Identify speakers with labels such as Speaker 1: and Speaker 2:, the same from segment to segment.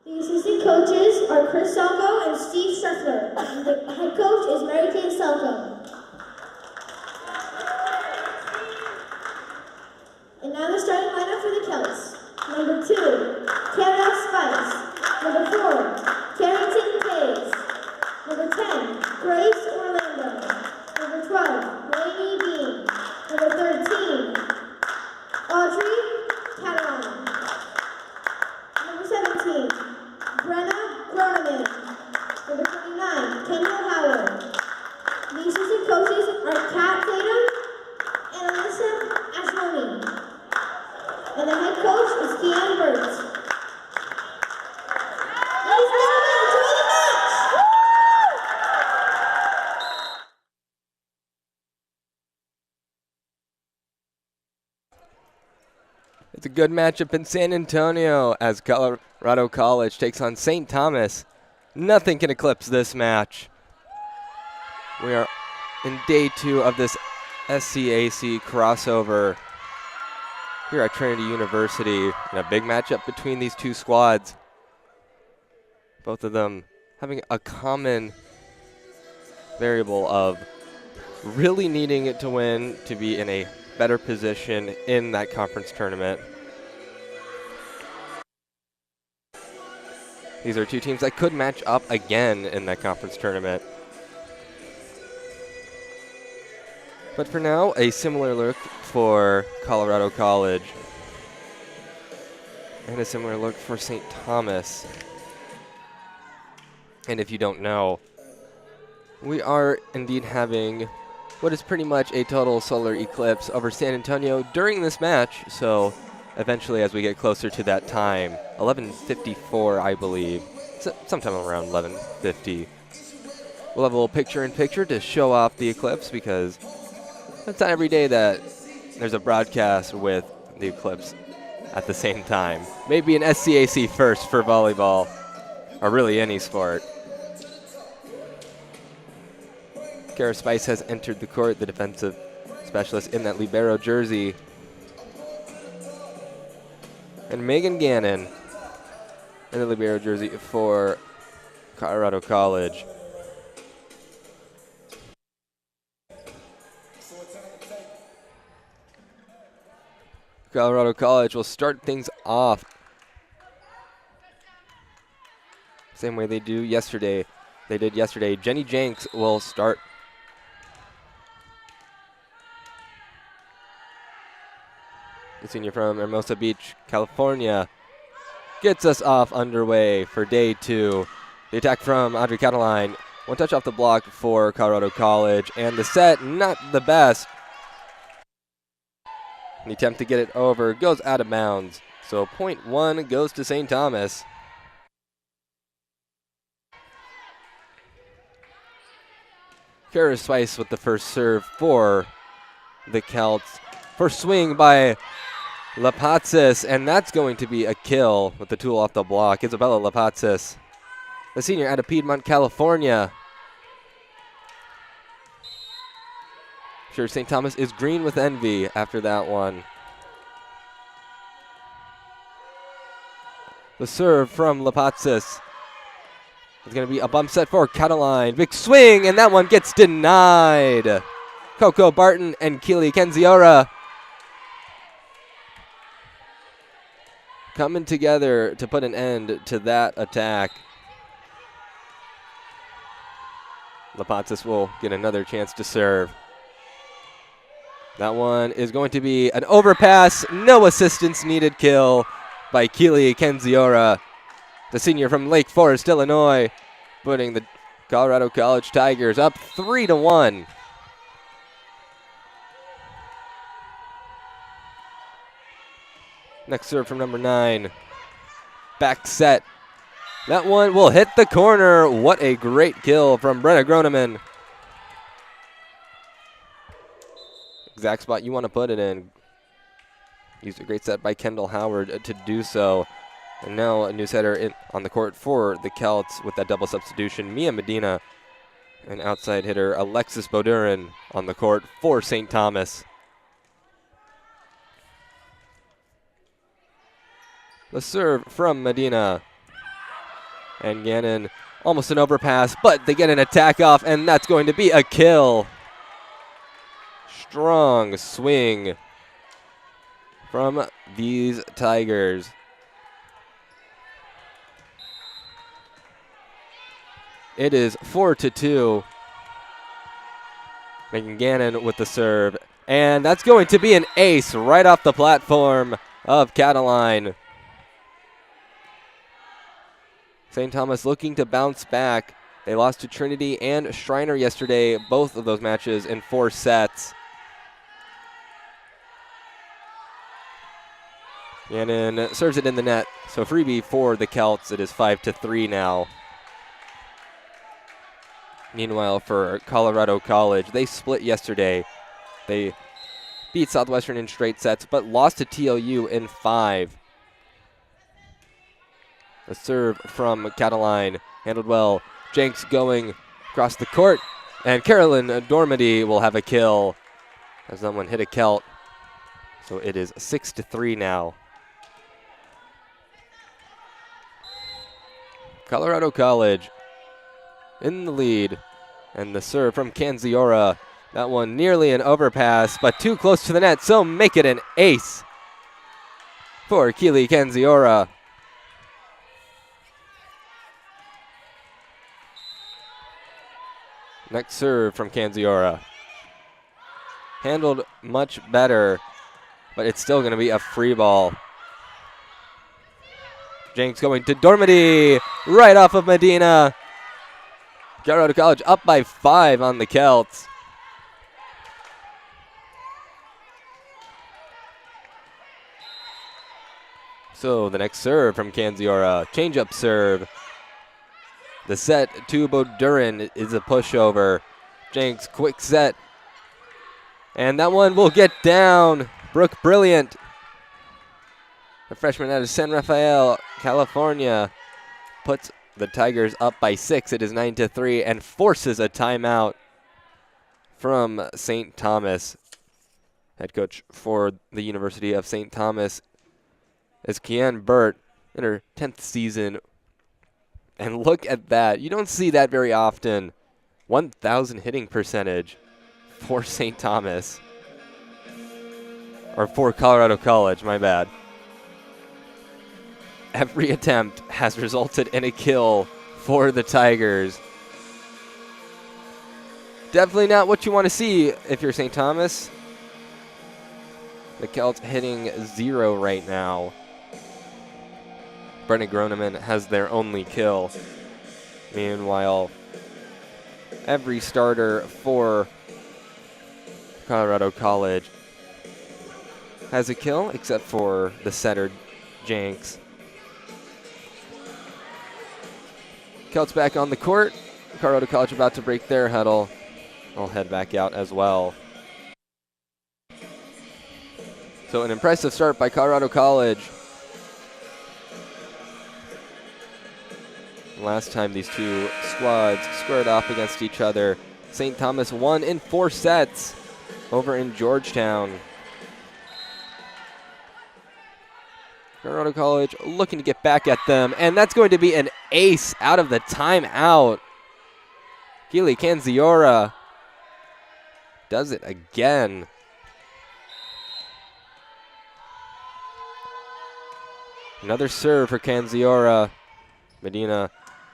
Speaker 1: The assistant coaches are Chris Salco and Steve Streffler. The head coach is Mary Kay Salco. And now the starting lineup for the Celts. Number 2, Tara Spice. Number 4, Carrington Hayes. Number 10, Grace Orlando. Number 12, Lainey Bean. Number 13, Audrey Catalan. Number 17, Brenna Groneman. Number 29, Kendall Howard. The assistant coaches are Kat Tatum and Alyssa Ashloni. And the head coach is Keanne Burt. Ladies and gentlemen, enjoy the match!
Speaker 2: It's a good matchup in San Antonio as Colorado College takes on St. Thomas. Nothing can eclipse this match. We are in day 2 of this SCAC crossover here at Trinity University, in a big matchup between these two squads. Both of them having a common variable of really needing it to win to be in a better position in that conference tournament. These are two teams that could match up again in that conference tournament. But for now, a similar look for Colorado College and a similar look for St. Thomas. And if you don't know, we are indeed having what is pretty much a total solar eclipse over San Antonio during this match. So eventually, as we get closer to that time, 11:54, I believe, sometime around 11:50, we'll have a little picture-in-picture to show off the eclipse, because it's not every day that there's a broadcast with the eclipse at the same time. Maybe an SCAC first for volleyball, or really any sport. Kara Spice has entered the court, the defensive specialist in that libero jersey. And Megan Gannon in the libero jersey for Colorado College. Colorado College will start things off same way they did yesterday. Jenny Jenks will start. The senior from Hermosa Beach, California, gets us off underway for day 2. The attack from Audrey Catalan. One touch off the block for Colorado College, and the set not the best. The attempt to get it over goes out of bounds. So point 1 goes to St. Thomas. Kara Spice with the first serve for the Celts. First swing by Lapatsis, and that's going to be a kill with the tool off the block. Isabella Lapatsis, the senior out of Piedmont, California. Sure, St. Thomas is green with envy after that one. The serve from Lapatsis. It's going to be a bump set for Catalan. Big swing, and that one gets denied. Coco Barton and Keely Kenziora coming together to put an end to that attack. Lapatsis will get another chance to serve. That one is going to be an overpass, no assistance needed kill by Keely Kenziora, the senior from Lake Forest, Illinois, putting the Colorado College Tigers up 3-1. Next serve from number 9. Back set. That one will hit the corner. What a great kill from Brenna Groneman. Exact spot you want to put it in. Used a great set by Kendall Howard to do so. And now a new setter on the court for the Celts with that double substitution. Mia Medina, an outside hitter. Alexis Bodurin on the court for St. Thomas. The serve from Medina. And Gannon, almost an overpass, but they get an attack off, and that's going to be a kill. Strong swing from these Tigers. It is 4-2. Making Gannon with the serve. And that's going to be an ace right off the platform of Cataline. St. Thomas looking to bounce back. They lost to Trinity and Schreiner yesterday, both of those matches in 4 sets. Gannon serves it in the net. So freebie for the Celts. It is 5-3 now. Meanwhile, for Colorado College, they split yesterday. They beat Southwestern in straight sets, but lost to TLU in 5. A serve from Cataline, handled well. Jenks going across the court, and Carolyn Dormady will have a kill as someone hit a Celt. So it is 6-3 now. Colorado College in the lead, and the serve from Canziora. That one nearly an overpass, but too close to the net, so make it an ace for Keely Canziora. Next serve from Canziora. Handled much better, but it's still going to be a free ball. Jenks going to Dormady, right off of Medina. Colorado College up by 5 on the Celts. So the next serve from Canziora, change-up serve. The set to Bodurin is a pushover. Jenks, quick set. And that one will get down. Brooke Brilliant, the freshman out of San Rafael, California, puts the Tigers up by 6. It is 9-3 and forces a timeout from St. Thomas. Head coach for the University of St. Thomas is Kian Burt in her 10th season. And look at that. You don't see that very often. 1,000 hitting percentage for St. Thomas. Or for Colorado College, my bad. Every attempt has resulted in a kill for the Tigers. Definitely not what you want to see if you're St. Thomas. The Celts hitting 0 right now. Brennan Groneman has their only kill. Meanwhile, every starter for Colorado College has a kill except for the setter, Jenks. Celts back on the court. Colorado College about to break their huddle. I'll head back out as well. So an impressive start by Colorado College. Last time these two squads squared off against each other, St. Thomas won in 4 sets over in Georgetown. Colorado College looking to get back at them, and that's going to be an ace out of the timeout. Keely Canziora does it again. Another serve for Canziora. Medina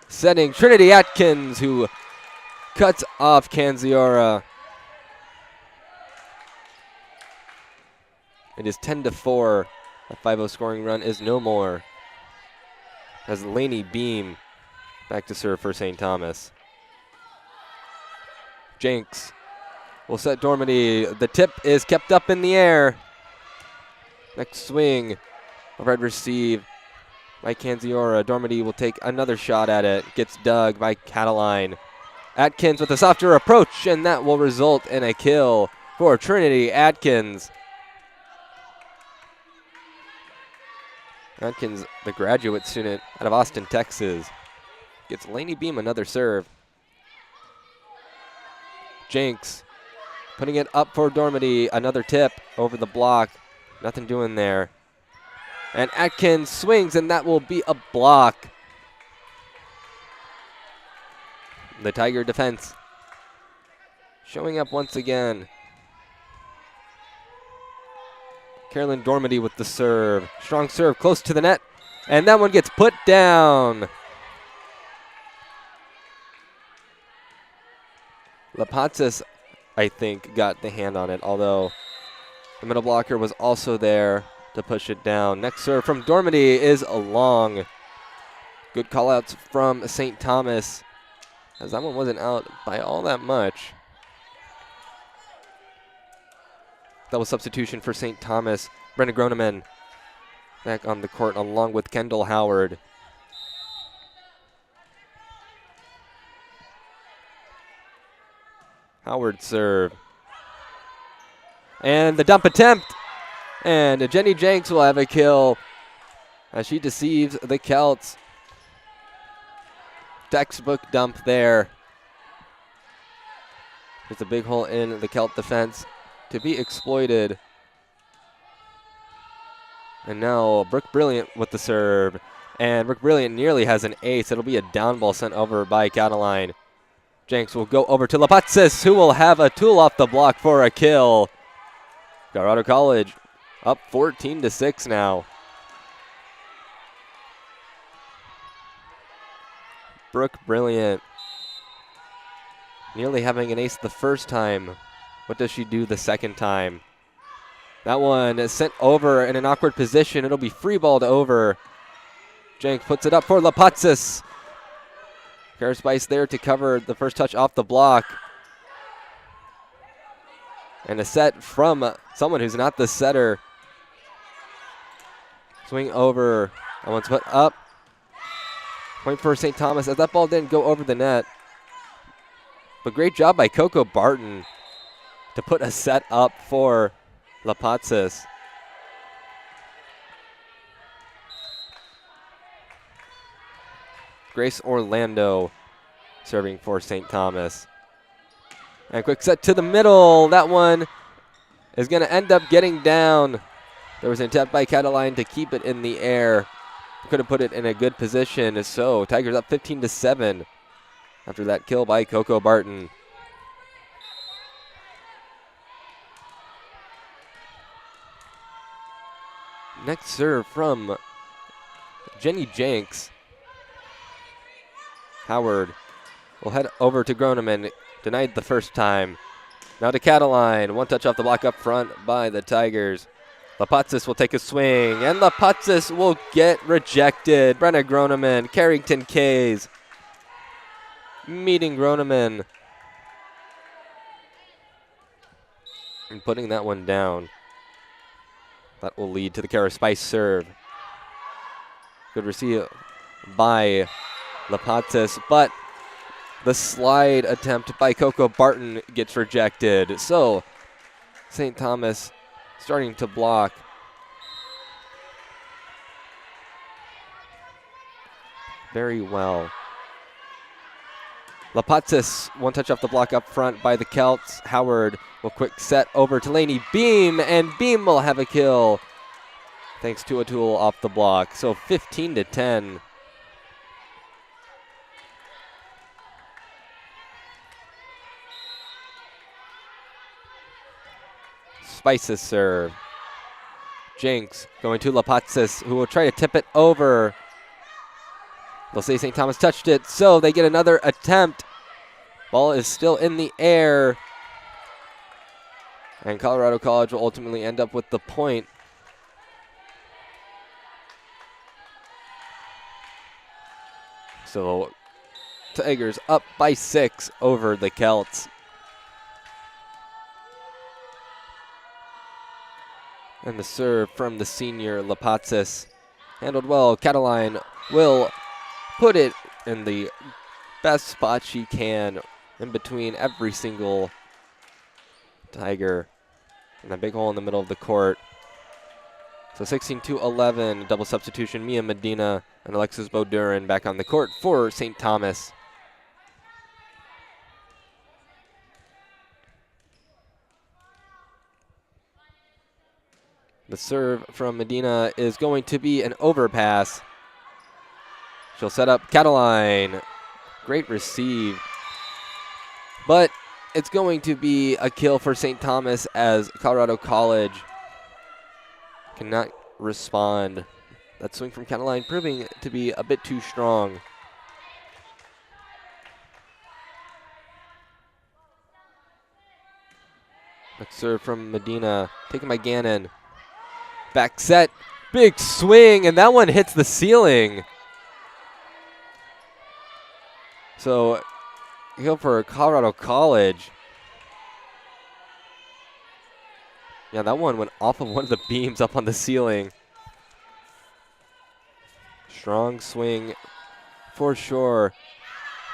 Speaker 2: setting Trinity Atkins, who cuts off Canziora. It is 10-4. A 5-0 scoring run is no more. As Laney Beam back to serve for St. Thomas. Jenks will set Dormady. The tip is kept up in the air. Next swing. Overhead receive by Canziora. Dormady will take another shot at it. Gets dug by Cataline. Atkins with a softer approach, and that will result in a kill for Trinity Atkins. Atkins, the graduate student out of Austin, Texas, gets Laney Beam another serve. Jenks putting it up for Dormady. Another tip over the block. Nothing doing there. And Atkins swings, and that will be a block. The Tiger defense showing up once again. Carolyn Dormady with the serve. Strong serve close to the net. And that one gets put down. Lapatsis, I think, got the hand on it, although the middle blocker was also there to push it down. Next serve from Dormady is a long. Good call-outs from St. Thomas, as that one wasn't out by all that much. Double substitution for St. Thomas. Brenna Groneman back on the court along with Kendall Howard. Howard serve. And the dump attempt. And Jenny Jenks will have a kill as she deceives the Celts. Textbook dump there. There's a big hole in the Celt defense to be exploited. And now Brooke Brilliant with the serve. And Brooke Brilliant nearly has an ace. It'll be a down ball sent over by Cataline. Jenks will go over to Lapatsis, who will have a tool off the block for a kill. Colorado College up 14-6 now. Brooke Brilliant nearly having an ace the first time. What does she do the second time? That one is sent over in an awkward position. It'll be free balled over. Jenks puts it up for Lapatsis. Kara Spice there to cover the first touch off the block. And a set from someone who's not the setter. Swing over. That one's put up. Point for St. Thomas as that ball didn't go over the net. But great job by Coco Barton to put a set up for Lapatsis. Grace Orlando serving for St. Thomas. And quick set to the middle. That one is going to end up getting down. There was an attempt by Cataline to keep it in the air. Could have put it in a good position. So Tigers up 15-7 after that kill by Coco Barton. Next serve from Jenny Jenks. Howard will head over to Groneman. Denied the first time. Now to Cataline. One touch off the block up front by the Tigers. Lapatsis will take a swing, and Lapatsis will get rejected. Brenna Groneman, Carrington Kays meeting Groneman and putting that one down. That will lead to the Kara Spice serve. Good receive by Lapatsis, but the slide attempt by Coco Barton gets rejected. So St. Thomas starting to block. Very well. Lapatsis, one touch off the block up front by the Celts. Howard will quick set over to Lainey Beam, and Beam will have a kill thanks to a tool off the block. So 15-10. Spice's serve. Jenks going to Lapatsis, who will try to tip it over. They'll say St. Thomas touched it, so they get another attempt. Ball is still in the air. And Colorado College will ultimately end up with the point. So Tigers up by 6 over the Celts. And the serve from the senior Lapatsis. Handled well. Cataline will put it in the best spot she can in between every single Tiger. And a big hole in the middle of the court. So 16-11, double substitution. Mia Medina and Alexis Bodurin back on the court for St. Thomas. The serve from Medina is going to be an overpass. She'll set up Cataline. Great receive But it's going to be a kill for St. Thomas as Colorado College cannot respond. That swing from Cataline proving to be a bit too strong. Next serve from Medina, taken by Gannon. Back set, big swing, and that one hits the ceiling. So, go for Colorado College. Yeah, that one went off of one of the beams up on the ceiling. Strong swing for sure.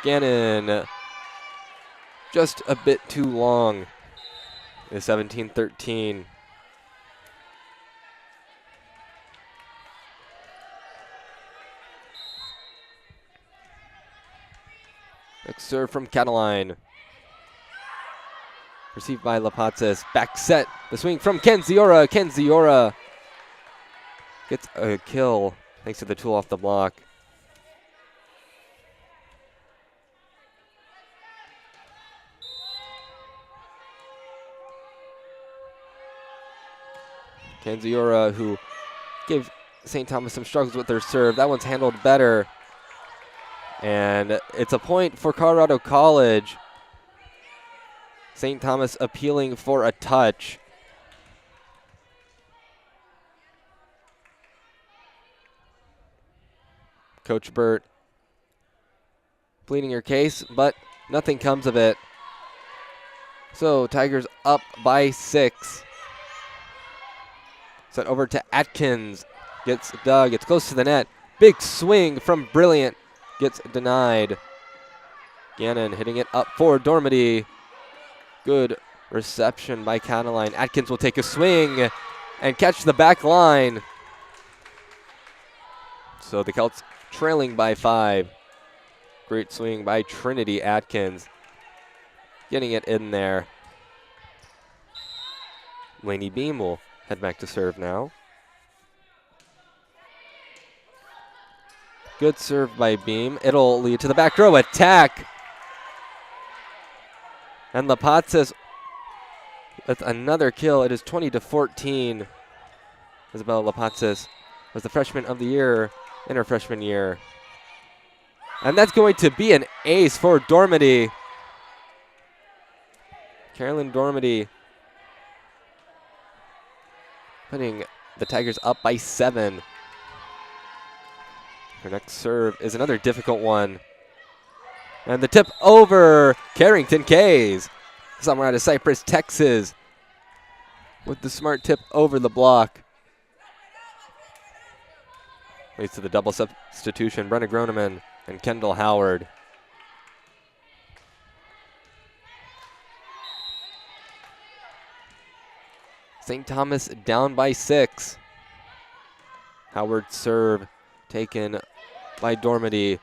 Speaker 2: Gannon, just a bit too long. It's 17-13. Next serve from Cataline. Received by Lapazis. Back set. The swing from Ken Ziora. Ken Ziora gets a kill thanks to the tool off the block. Ken Ziora, who gave St. Thomas some struggles with their serve. That one's handled better. And it's a point for Colorado College. St. Thomas appealing for a touch. Coach Burt pleading her case, but nothing comes of it. So Tigers up by 6. Set over to Atkins. Gets dug. It's close to the net. Big swing from Brilliant. Gets denied. Gannon hitting it up for Dormady. Good reception by Cataline. Atkins will take a swing and catch the back line. So the Celts trailing by 5. Great swing by Trinity Atkins. Getting it in there. Laney Beam will head back to serve now. Good serve by Beam. It'll lead to the back row attack. And Lapazis with another kill. It is 20-14. Isabella Lapazis was the freshman of the year in her freshman year. And that's going to be an ace for Dormady. Carolyn Dormady putting the Tigers up by 7. Her next serve is another difficult one. And the tip over Carrington Kays. Somewhere out of Cypress, Texas. With the smart tip over the block. Leads to the double substitution. Brenna Groneman and Kendall Howard. St. Thomas down by 6. Howard serve taken by Dormady.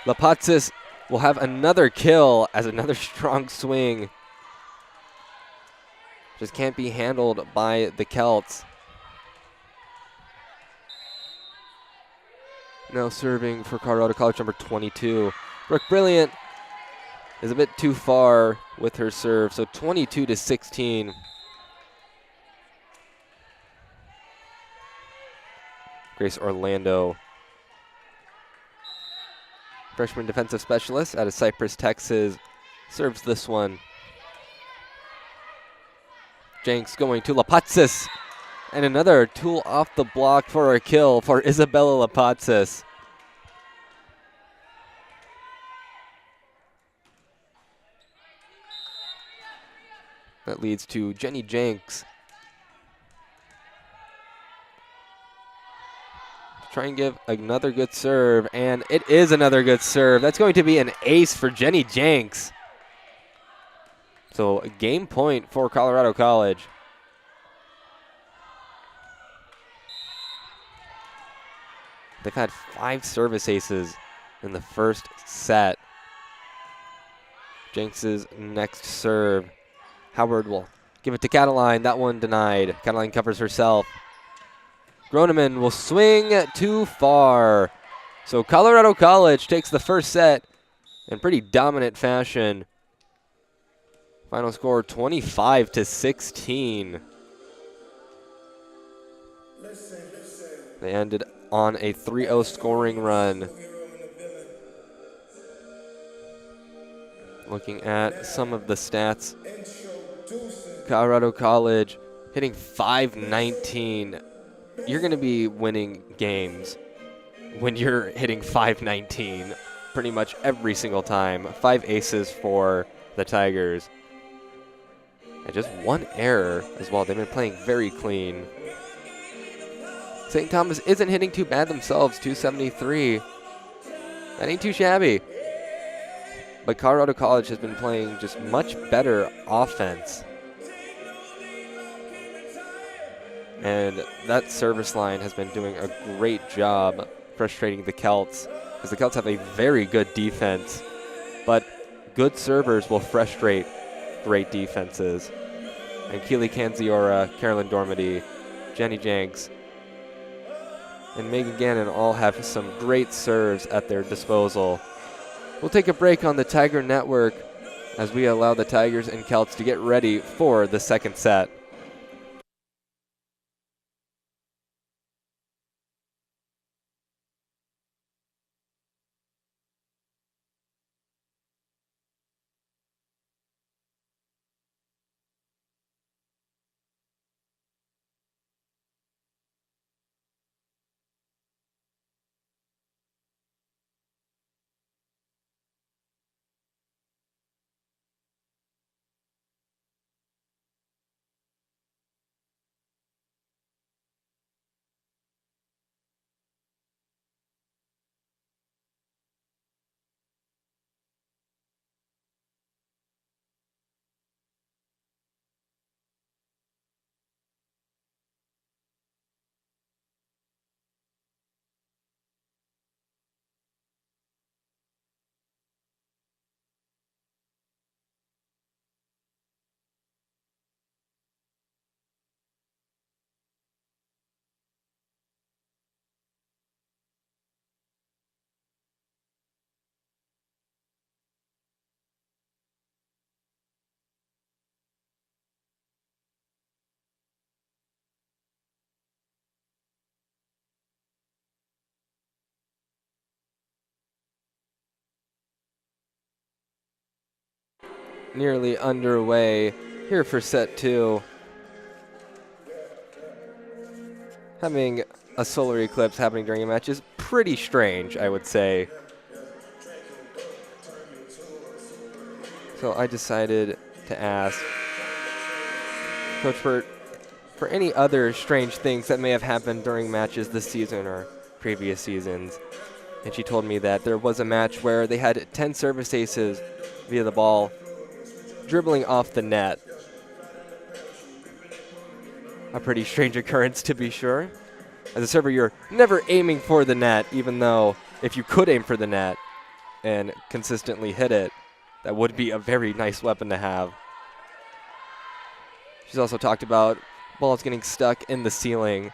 Speaker 2: Lapazis will have another kill as another strong swing. Just can't be handled by the Celts. Now serving for Colorado College, number 22. Brooke Brilliant is a bit too far with her serve, so 22-16. Grace Orlando, freshman defensive specialist out of Cypress, Texas, serves this one. Jenks going to Lapazis. And another tool off the block for a kill for Isabella Lapazis. That leads to Jenny Jenks. Try and give another good serve, and it is another good serve. That's going to be an ace for Jenny Jenks. So a game point for Colorado College. They've had 5 service aces in the first set. Jenks's next serve. Howard will give it to Cataline. That one denied. Cataline covers herself. Groneman will swing too far. So Colorado College takes the first set in pretty dominant fashion. Final score 25-16. They ended on a 3-0 scoring run. Looking at some of the stats, Colorado College hitting .519. You're going to be winning games when you're hitting .519 pretty much every single time. 5 aces for the Tigers. And just 1 error as well. They've been playing very clean. St. Thomas isn't hitting too bad themselves, 273. That ain't too shabby. But Colorado College has been playing just much better offense. And that service line has been doing a great job frustrating the Celts, because the Celts have a very good defense, but good servers will frustrate great defenses. And Keely Canziora, Carolyn Dormady, Jenny Jenks, and Megan Gannon all have some great serves at their disposal. We'll take a break on the Tiger Network as we allow the Tigers and Celts to get ready for the second set. Nearly underway here for set 2. Having a solar eclipse happening during a match is pretty strange, I would say. So I decided to ask Coach Burt for any other strange things that may have happened during matches this season or previous seasons. And she told me that there was a match where they had 10 service aces via the ball dribbling off the net. A pretty strange occurrence, to be sure. As a server, you're never aiming for the net, even though if you could aim for the net and consistently hit it, that would be a very nice weapon to have. She's also talked about balls getting stuck in the ceiling.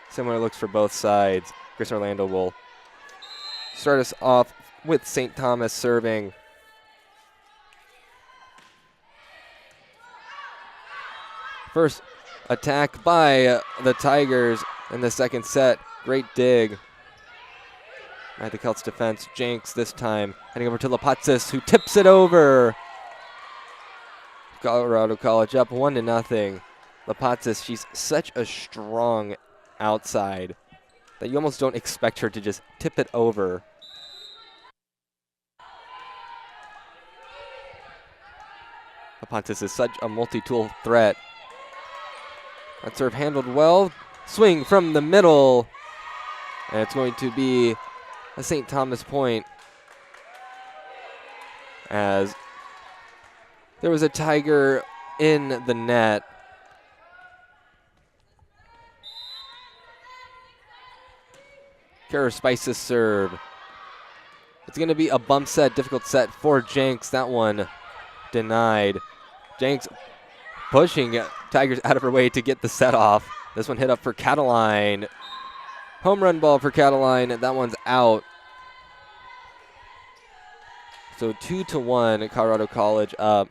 Speaker 2: Similar looks for both sides. Chris Orlando will start us off with St. Thomas serving. First attack by the Tigers in the second set. Great dig by the Celts defense. Jenks this time heading over to Lapatsis, who tips it over. Colorado College up 1-0. Lapatsis, she's such a strong outside that you almost don't expect her to just tip it over. Lapatsis is such a multi-tool threat. That serve handled well. Swing from the middle. And it's going to be a St. Thomas point, as there was a Tiger in the net. Kara Spice's serve. It's going to be a bump set, difficult set for Jenks. That one denied. Jenks pushing Tigers out of her way to get the set off. This one hit up for Cataline. Home run ball for Cataline. That one's out. So 2-1, Colorado College up.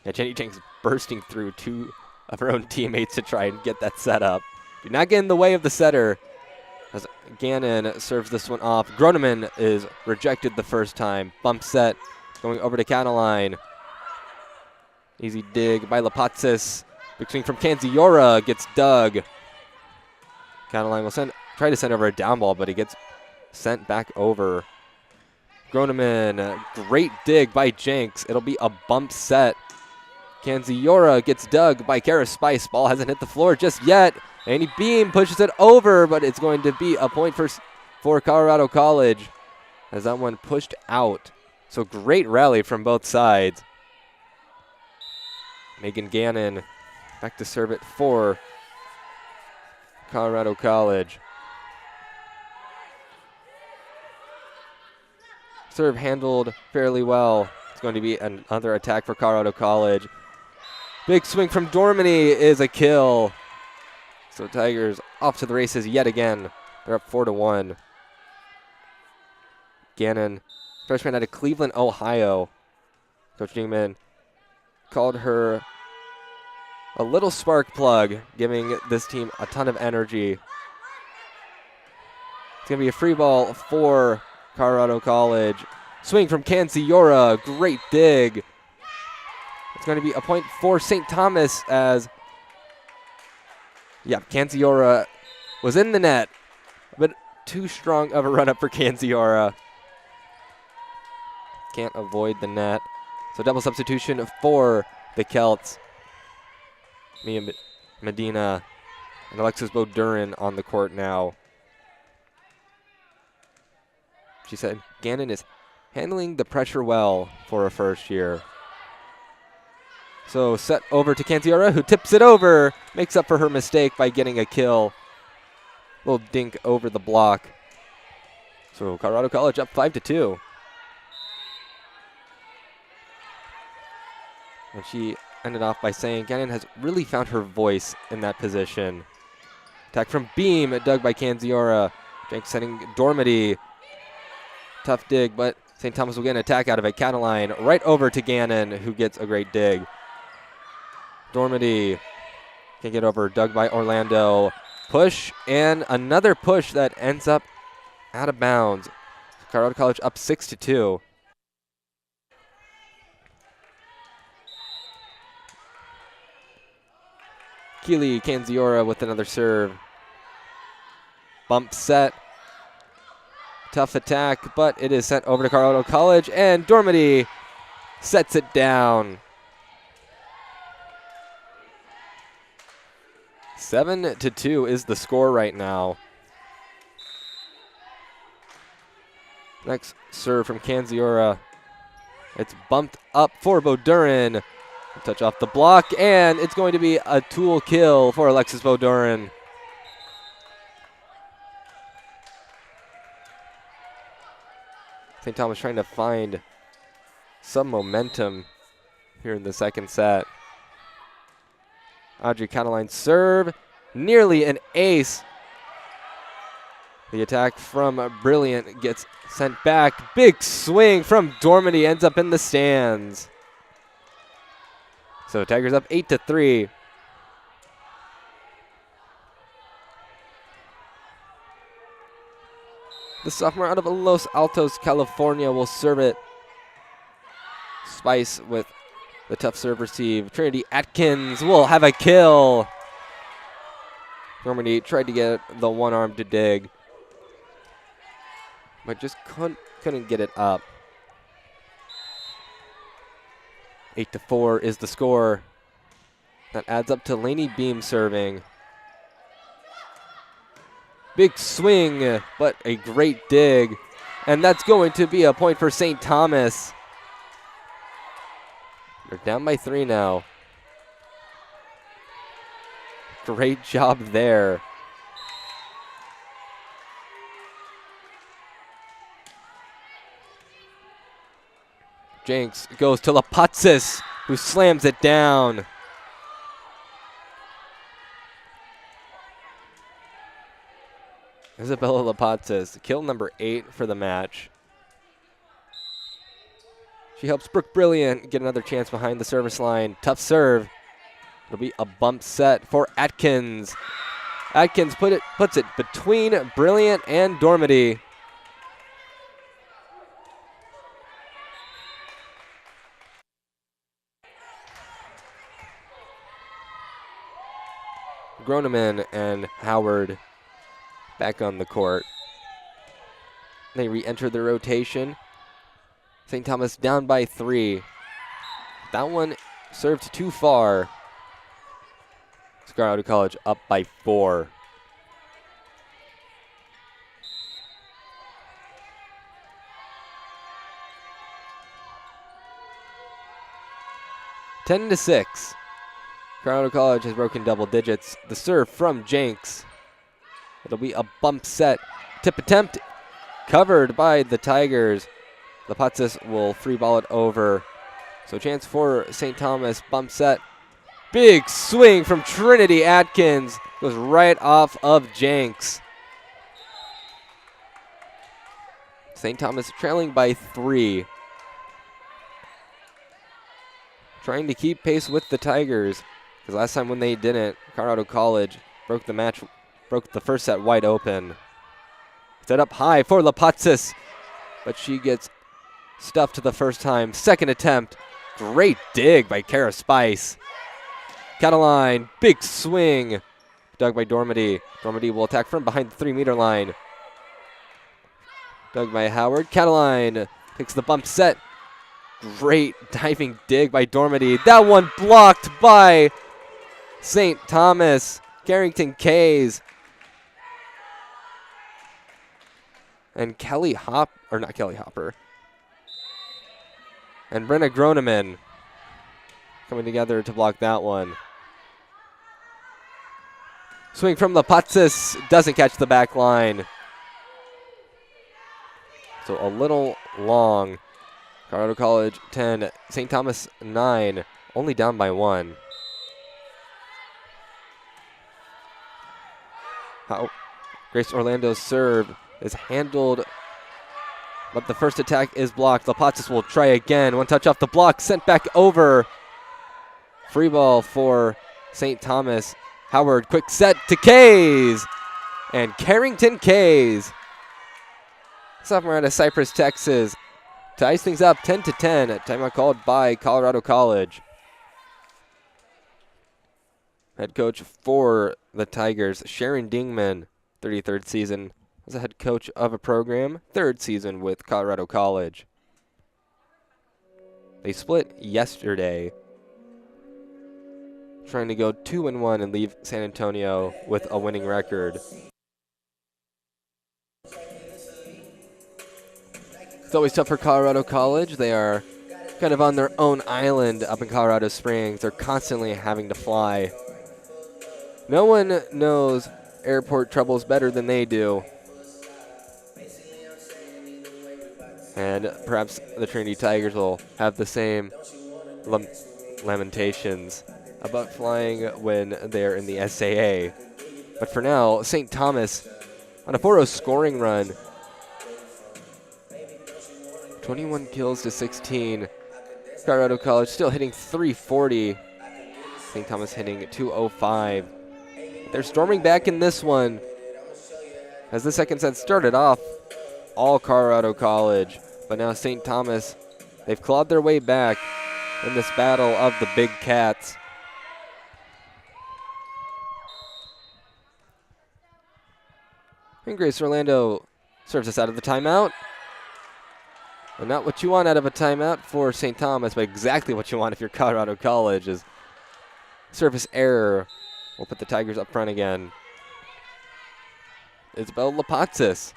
Speaker 2: Yeah, Jenny Jenks bursting through two of her own teammates to try and get that set up. Do not get in the way of the setter as Gannon serves this one off. Groneman is rejected the first time. Bump set going over to Cataline. Easy dig by Lapatsis. Big swing from Canziora gets dug. Cataline will try to send over a down ball, but he gets sent back over. Groneman, great dig by Jenks. It'll be a bump set. Canziora gets dug by Kara Spice. Ball hasn't hit the floor just yet. Annie Beam pushes it over, but it's going to be a point for Colorado College as that one pushed out. So great rally from both sides. Megan Gannon back to serve it for Colorado College. Serve handled fairly well. It's going to be another attack for Colorado College. Big swing from Dormany is a kill. So Tigers off to the races yet again. They're up 4-1. Gannon, freshman out of Cleveland, Ohio. Coach Newman called her a little spark plug, giving this team a ton of energy. It's going to be a free ball for Colorado College. Swing from Canziora, great dig. It's going to be a point for St. Thomas as, Canziora was in the net, but too strong of a run-up for Canziora. Can't avoid the net. So double substitution for the Celts. Mia Medina and Alexis Bodurin on the court now. She said Gannon is handling the pressure well for her first year. So set over to Canziora, who tips it over, makes up for her mistake by getting a kill. Little dink over the block. So Colorado College up 5-2. And she ended off by saying Gannon has really found her voice in that position. Attack from Beam, dug by Canziora. Jenks sending Dormady. Tough dig, but St. Thomas will get an attack out of it. Cataline right over to Gannon, who gets a great dig. Dormady can get over, dug by Orlando. Push, and another push that ends up out of bounds. Colorado College up 6-2. Keely Canziora with another serve. Bump set. Tough attack, but it is sent over to Colorado College, and Dormady sets it down. 7-2 is the score right now. Next serve from Canziora. It's bumped up for Bodurin. Touch off the block, and it's going to be a tool kill for Alexis Bodurin. St. Thomas trying to find some momentum here in the second set. Audrey Cataline serve, nearly an ace. The attack from Brilliant gets sent back. Big swing from Dormady, ends up in the stands. So Tigers up 8-3. The sophomore out of Los Altos, California will serve it. Spice with the tough serve receive. Trinity Atkins will have a kill. Dormady tried to get the one arm to dig, but just couldn't get it up. 8-4 is the score. That adds up to Lainey Beam serving. Big swing, but a great dig. And that's going to be a point for St. Thomas. They're down by 3 now. Great job there. Jenks goes to Lapatsis, who slams it down. Isabella Lapazis, kill number 8 for the match. She helps Brooke Brilliant get another chance behind the service line. Tough serve. It'll be a bump set for Atkins. Atkins puts it between Brilliant and Dormady. Groneman and Howard back on the court. They re-enter the rotation. St. Thomas down by 3. That one served too far. Colorado College up by 4. Ten to 6. Colorado College has broken double digits. The serve from Jenks. It'll be a bump set. Tip attempt covered by the Tigers. Lapazis will free ball it over. So chance for St. Thomas. Bump set. Big swing from Trinity Atkins. Goes right off of Jenks. St. Thomas trailing by 3. Trying to keep pace with the Tigers. Because last time when they didn't, Colorado College broke the first set wide open. Set up high for Lapazis. But she gets stuffed the first time. Second attempt. Great dig by Kara Spice. Cataline, big swing. Dug by Dormady. Dormady will attack from behind the 3-meter line. Dug by Howard. Cataline takes the bump set. Great diving dig by Dormady. That one blocked by St. Thomas. Carrington Kays. And not Kelly Hopper. And Brenna Groneman coming together to block that one. Swing from Lapazis, doesn't catch the back line. So a little long. Colorado College 10, St. Thomas 9, only down by 1. Grace Orlando's serve is handled, but the first attack is blocked. Lapazis will try again. One touch off the block, sent back over. Free ball for St. Thomas. Howard, quick set to Kays. And Carrington Kays, sophomore out of Cypress, Texas, to ice things up 10 to 10. Timeout called by Colorado College. Head coach for the Tigers, Sharon Dingman, 33rd season as a head coach of a program, 3rd season with Colorado College. They split yesterday, trying to go 2-1 and leave San Antonio with a winning record. It's always tough for Colorado College. They are kind of on their own island up in Colorado Springs. They're constantly having to fly. No one knows airport troubles better than they do. And perhaps the Trinity Tigers will have the same lamentations about flying when they're in the SAA. But for now, St. Thomas on a 4-0 scoring run. 21 kills to 16. Colorado College still hitting 340. St. Thomas hitting 205. They're storming back in this one. As the second set started off, all Colorado College. But now St. Thomas, they've clawed their way back in this battle of the big cats. And Grace Orlando serves us out of the timeout. And not what you want out of a timeout for St. Thomas, but exactly what you want if you're Colorado College is service error. We'll put the Tigers up front again. Isabel Lapazis.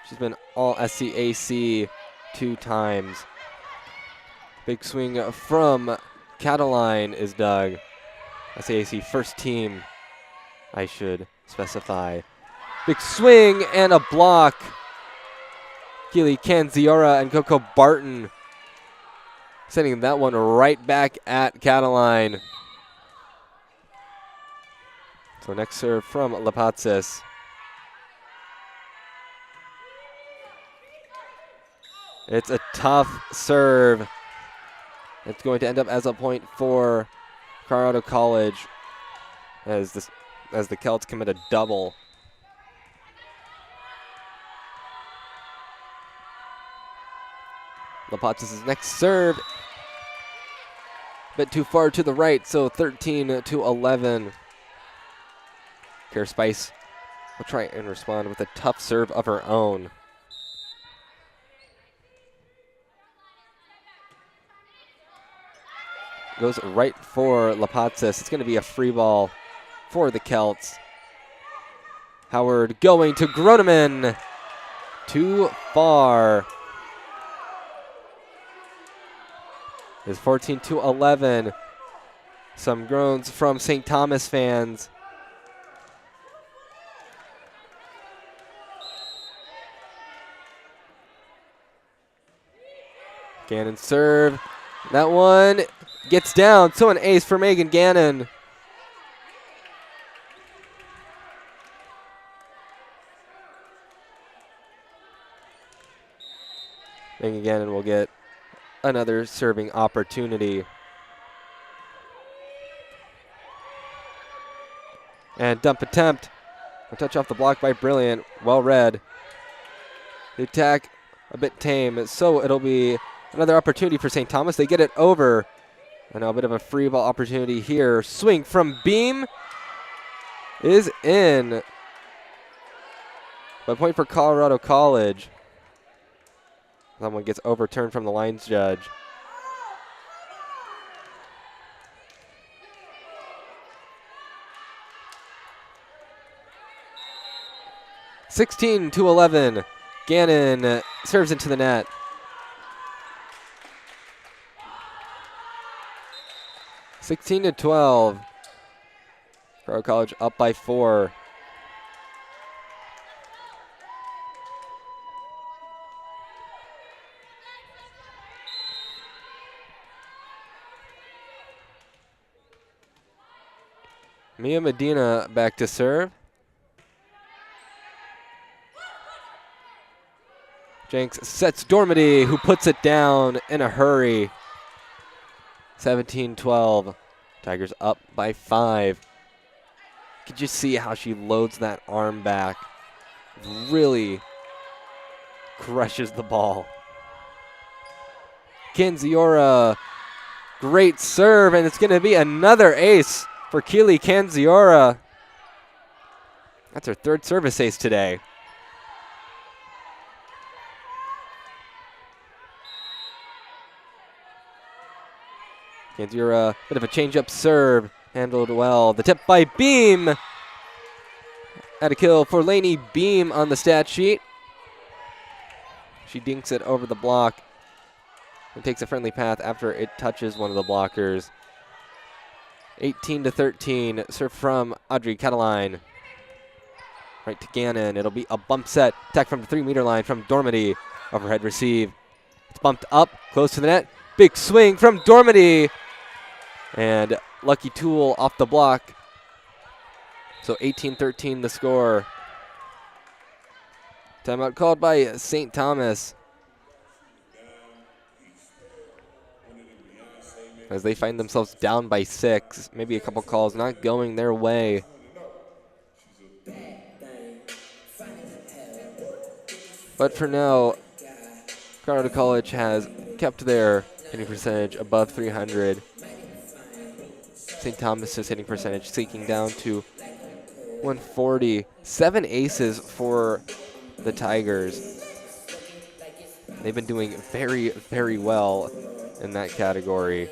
Speaker 2: She's been all SCAC 2 times. Big swing from Cataline is dug. SCAC first team, I should specify. Big swing and a block. Keely Canziora and Coco Barton sending that one right back at Cataline. So next serve from Lapatsis. It's a tough serve. It's going to end up as a point for Colorado College as the Celts commit a double. Lapatsis' next serve. A bit too far to the right, so 13-11. Care Spice will try and respond with a tough serve of her own. Goes right for Lapatsis. It's going to be a free ball for the Celts. Howard going to Groneman. Too far. It's 14-11. Some groans from St. Thomas fans. Gannon serve. That one gets down. So an ace for Megan Gannon. Megan Gannon will get another serving opportunity. And dump attempt. A touch off the block by Brilliant. Well read. The attack a bit tame, so it'll be another opportunity for St. Thomas. They get it over. And now a bit of a free ball opportunity here. Swing from Beam is in. But point for Colorado College. That one gets overturned from the lines judge. (16-11). Gannon serves into the net. (16-12). Colorado College up by 4. Mia Medina back to serve. Jenks sets Dormady, who puts it down in a hurry. 17-12. Tigers up by 5. Could you see how she loads that arm back? Really crushes the ball. Canziora, great serve, and it's going to be another ace for Keely Canziora. That's her 3rd service ace today. Canziora, bit of a change-up serve, handled well. The tip by Beam. Had a kill for Lainey Beam on the stat sheet. She dinks it over the block and takes a friendly path after it touches one of the blockers. 18-13, serve from Audrey Cataline. Right to Gannon. It'll be a bump set. Attack from the 3-meter line from Dormady. Overhead receive. It's bumped up, close to the net. Big swing from Dormady. And Lucky Tool off the block. So 18-13 the score. Timeout called by St. Thomas, as they find themselves down by 6. Maybe a couple calls not going their way. But for now, Colorado College has kept their hitting percentage above 300. St. Thomas's hitting percentage sinking down to 140. 7 aces for the Tigers. They've been doing very, very well in that category.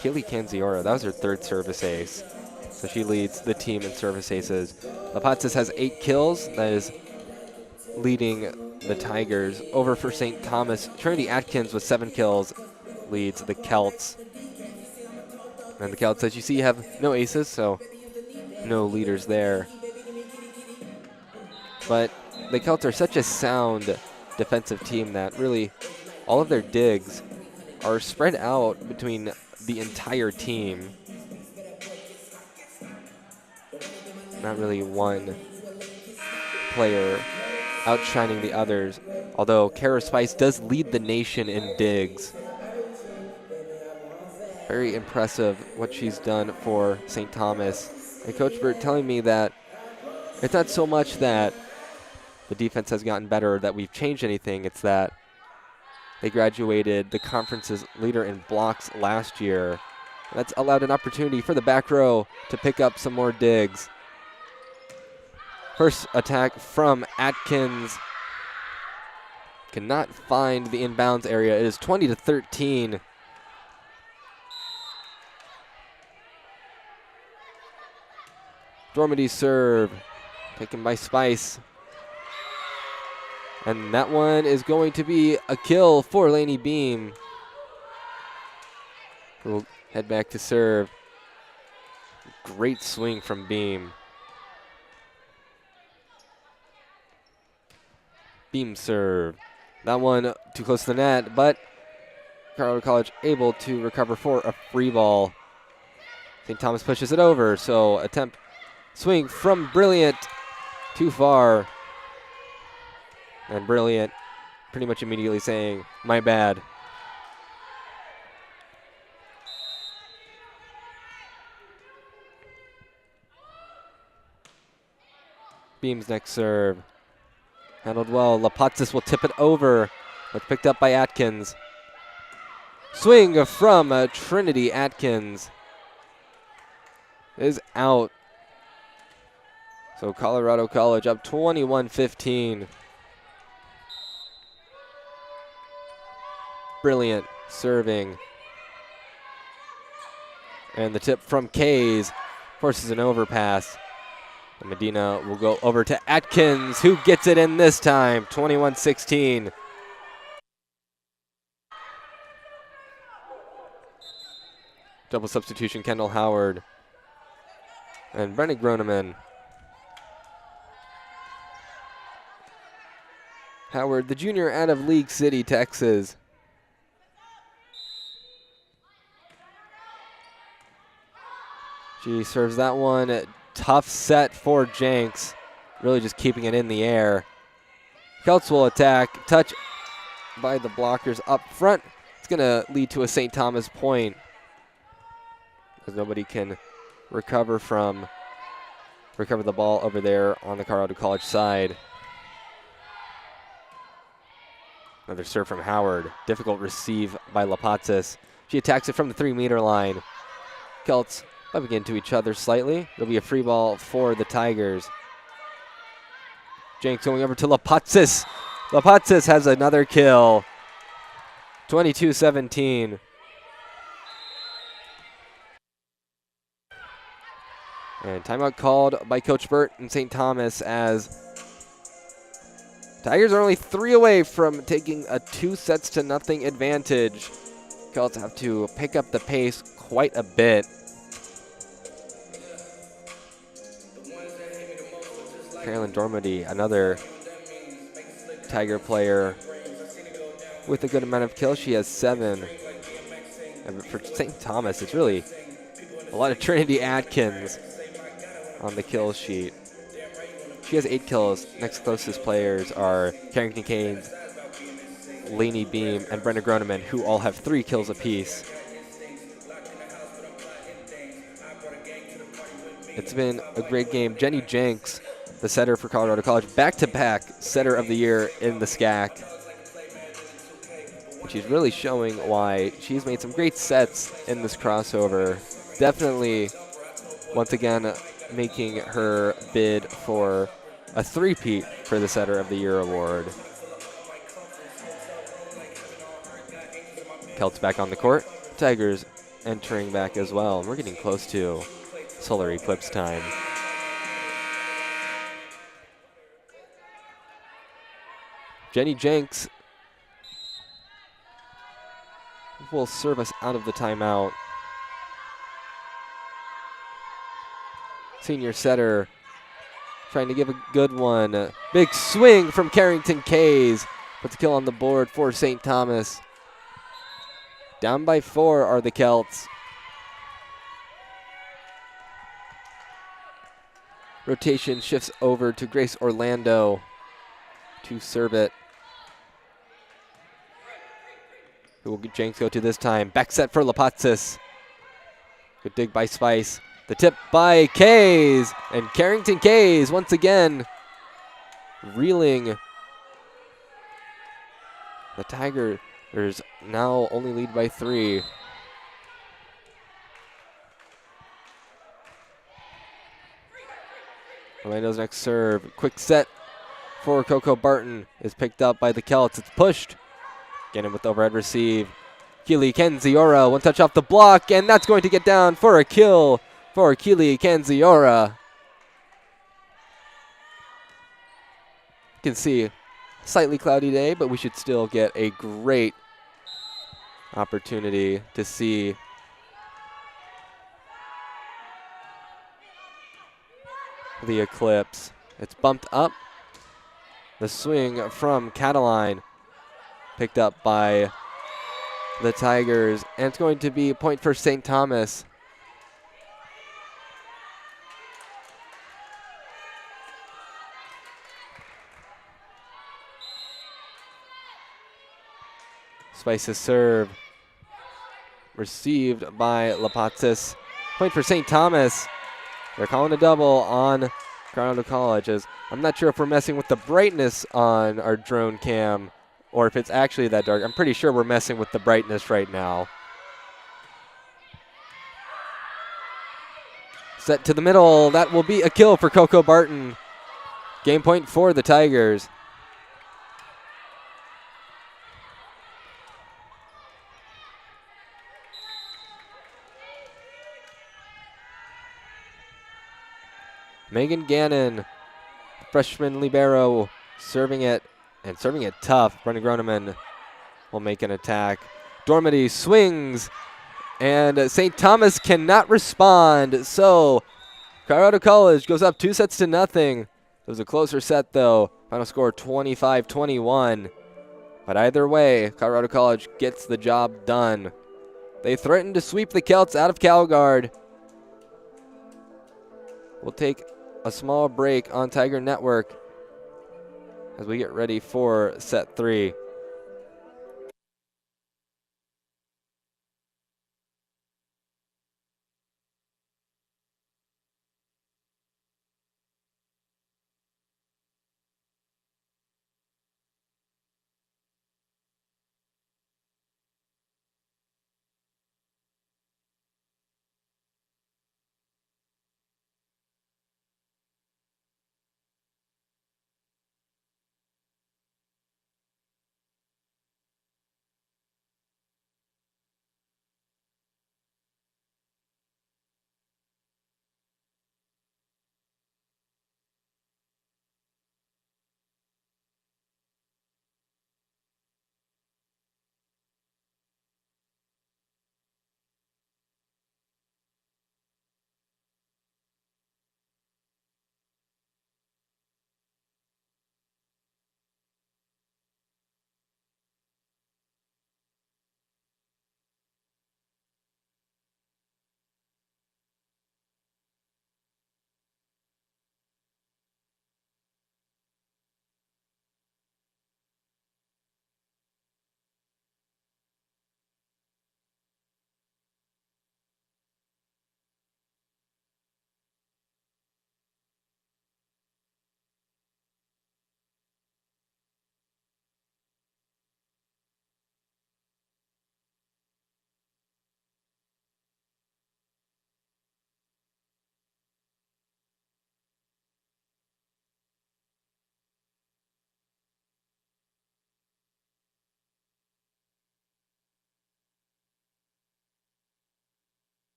Speaker 2: Keely Canziora, that was her 3rd service ace. So she leads the team in service aces. Lapatsis has 8 kills. That is leading the Tigers. Over for St. Thomas, Trinity Atkins with 7 kills leads the Celts. And the Celts, as you see, have no aces, so no leaders there. But the Celts are such a sound defensive team that really all of their digs are spread out between the entire team. not really one player outshining the others, although Kara Spice does lead the nation in digs. Very impressive what she's done for St. Thomas. And Coach Burt telling me that it's not so much that the defense has gotten better or that we've changed anything, it's that they graduated the conference's leader in blocks last year. That's allowed an opportunity for the back row to pick up some more digs. First attack from Atkins. Cannot find the inbounds area. It is 20-13. Dormady serve, taken by Spice. And that one is going to be a kill for Lainey Beam, who will head back to serve. Great swing from Beam. Beam serve. That one too close to the net, but Colorado College able to recover for a free ball. St. Thomas pushes it over, so attempt swing from Brilliant, too far. And Brilliant pretty much immediately saying, my bad. Beam's next serve. Handled well. Lapatsis will tip it over. But picked up by Atkins. Swing from Trinity. Atkins is out. So Colorado College up 21-15. Brilliant serving. And the tip from Kays forces an overpass. And Medina will go over to Atkins, who gets it in this time, 21-16. Double substitution, Kendall Howard and Brennan Groneman. Howard, the junior out of League City, Texas. She serves that one. Tough set for Jenks. Really just keeping it in the air. Celts will attack. Touch by the blockers up front. It's going to lead to a St. Thomas point, as nobody can recover the ball over there on the Colorado College side. Another serve from Howard. Difficult receive by Lapatsis. She attacks it from the 3-meter line. Celts bumping into each other slightly. It'll be a free ball for the Tigers. Jenks going over to Lapatsis. Lapatsis has another kill. 22-17. And timeout called by Coach Burt and St. Thomas, as Tigers are only 3 away from taking a 2-0 advantage. Celts have to pick up the pace quite a bit. Carolyn Dormady, another Tiger player with a good amount of kills. She has 7. And for St. Thomas, it's really a lot of Trinity Atkins on the kill sheet. She has 8 kills. Next closest players are Carrington Canes, Lainey Beam, and Brenda Groneman, who all have 3 kills apiece. It's been a great game. Jenny Jenks, the setter for Colorado College, back-to-back setter of the year in the SCAC. She's really showing why she's made some great sets in this crossover. Definitely, once again, making her bid for a 3-peat for the setter of the year award. Celts back on the court. Tigers entering back as well. We're getting close to solar eclipse time. Jenny Jenks will serve us out of the timeout. Senior setter trying to give a good one. Big swing from Carrington Kays. Puts a kill on the board for St. Thomas. Down by 4 are the Celts. rotation shifts over to Grace Orlando to serve it. Who will Jenks go to this time? Back set for Lapatsis. Good dig by Spice. The tip by Kays. And Carrington Kays once again reeling. The Tigers now only lead by 3. Orlando's next serve. Quick set for Coco Barton is picked up by the Celts. It's pushed. Again with the overhead receive. Keely Kenziora, one touch off the block, and that's going to get down for a kill for Keely Kenziora. You can see slightly cloudy day, but we should still get a great opportunity to see the eclipse. It's bumped up. The swing from Cataline picked up by the Tigers, and it's going to be a point for St. Thomas. Spice's serve received by Lapatsis. Point for St. Thomas. They're calling a double on Colorado College. As I'm not sure if we're messing with the brightness on our drone cam or if it's actually that dark. I'm pretty sure we're messing with the brightness right now. Set to the middle. That will be a kill for Coco Barton. Game point for the Tigers. Megan Gannon, freshman libero, serving it tough. Brendan Groneman will make an attack. Dormady swings, and St. Thomas cannot respond. So Colorado College goes up 2-0. It was a closer set though. Final score 25-21. But either way, Colorado College gets the job done. They threaten to sweep the Celts out of Calgard. We'll take a small break on Tiger Network as we get ready for set 3.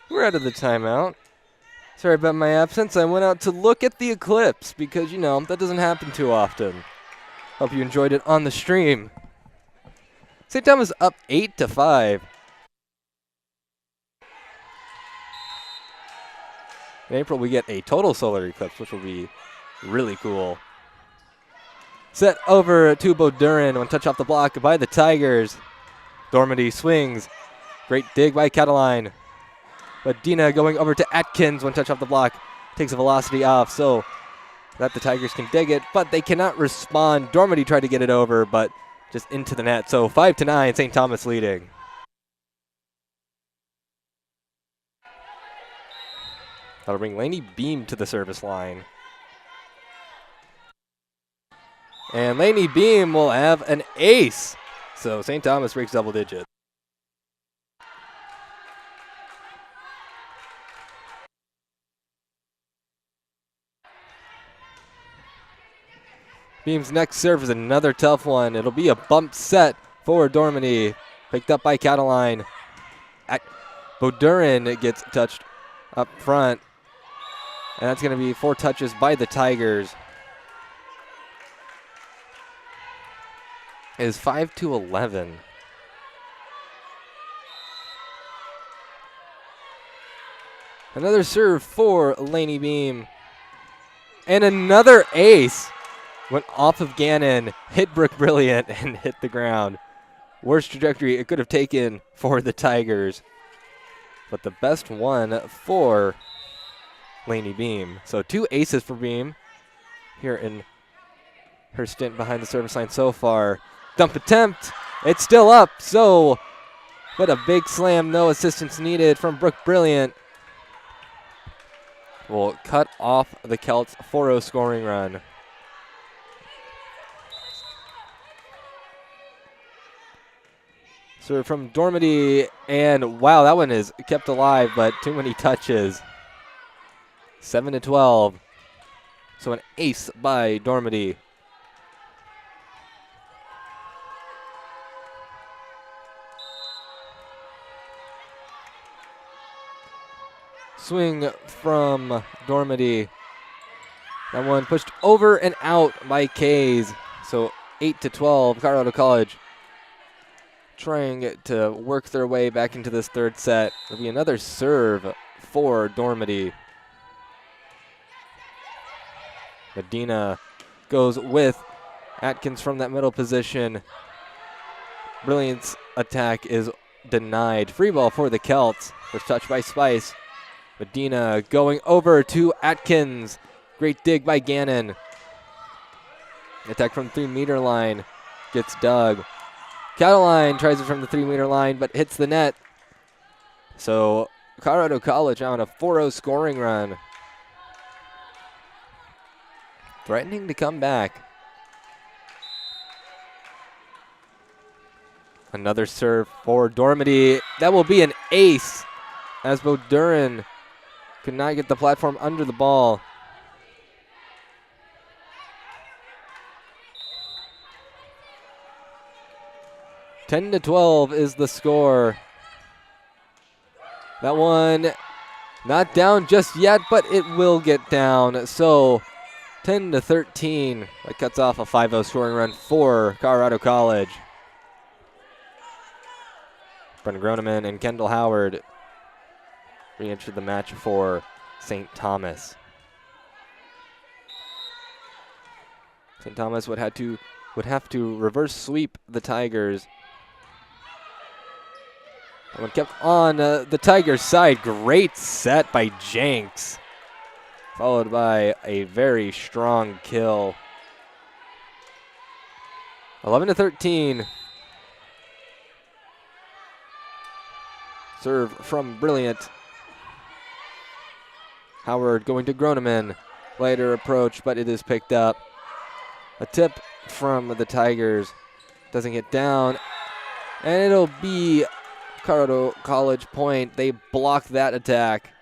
Speaker 2: We're out of the timeout. Sorry about my absence. I went out to look at the eclipse because, you know, that doesn't happen too often. Hope you enjoyed it on the stream. St. Thomas up 8-5. In April, we get a total solar eclipse, which will be really cool. Set over to Bodurin. One touch off the block by the Tigers. Dormady swings. Great dig by Cataline. But Dina going over to Atkins. One touch off the block. Takes the velocity off so that the Tigers can dig it, but they cannot respond. Dormady tried to get it over, but just into the net. So 5-9, St. Thomas leading. That'll bring Lainey Beam to the service line. And Lainey Beam will have an ace. So St. Thomas breaks double digits. Beam's next serve is another tough one. It'll be a bump set for Dormady. Picked up by Cataline. Bodurin gets touched up front. And that's going to be 4 touches by the Tigers. It is 5-11. Another serve for Lainey Beam. And another ace. Went off of Gannon, hit Brooke Brilliant, and hit the ground. Worst trajectory it could have taken for the Tigers. But the best one for Lainey Beam. So 2 aces for Beam here in her stint behind the service line so far. Dump attempt. It's still up. So what a big slam. No assistance needed from Brooke Brilliant. Will cut off the Celts' 4-0 scoring run. Serve from Dormady, and wow, that one is kept alive, but too many touches. 7-12. So an ace by Dormady. Swing from Dormady. That one pushed over and out by Kays. So 8-12, Colorado College trying to work their way back into this third set. There'll be another serve for Dormady. Medina goes with Atkins from that middle position. Brilliant's attack is denied. Free ball for the Celts. First touch by Spice. Medina going over to Atkins. Great dig by Gannon. Attack from 3-meter line. Gets dug. Cataline tries it from the 3-meter line, but hits the net. So Colorado College on a 4-0 scoring run. Threatening to come back. Another serve for Dormady. That will be an ace as Bodurin could not get the platform under the ball. (10-12) is the score. That one not down just yet, but it will get down. So 10-13. That cuts off a 5-0 scoring run for Colorado College. Brendan Groneman and Kendall Howard re-entered the match for St. Thomas. St. Thomas would have to reverse sweep the Tigers. That one kept on the Tigers' side. Great set by Jenks, followed by a very strong kill. 11-13. Serve from Brilliant. Howard going to Groneman. Later approach, but it is picked up. A tip from the Tigers. Doesn't get down. And it'll be Colorado College point. They block that attack.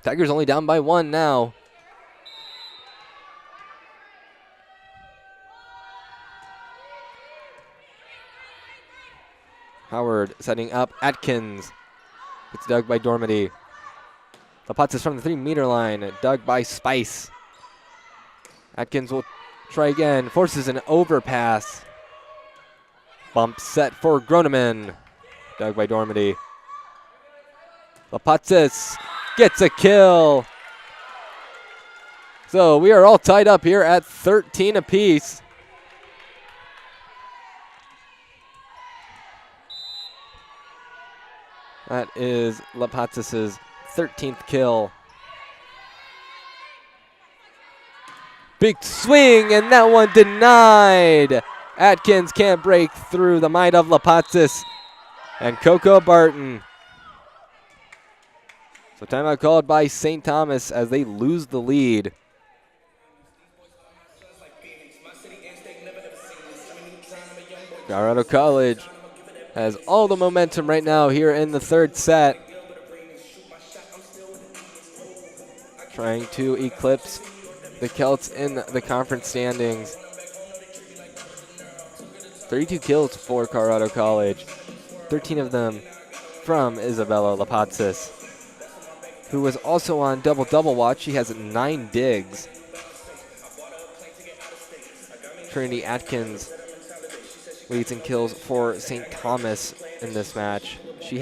Speaker 2: Tigers only down by 1 now. Howard setting up Atkins. It's dug by Dormady. Lapatsis from the 3-meter line, dug by Spice. Atkins will try again, forces an overpass. Bump set for Groneman, dug by Dormady. Lapatsis gets a kill. So we are all tied up here at 13 apiece. That is Lapatsis' 13th kill. Big swing, and that one denied. Atkins can't break through the might of Lapatsis and Coco Barton. So timeout called by St. Thomas as they lose the lead. Colorado College has all the momentum right now here in the third set. Trying to eclipse the Celts in the conference standings. 32 kills for Colorado College, 13 of them from Isabella Lapatsis, who was also on double-double watch. She has 9 digs. Trinity Atkins leads in kills for St. Thomas in this match. She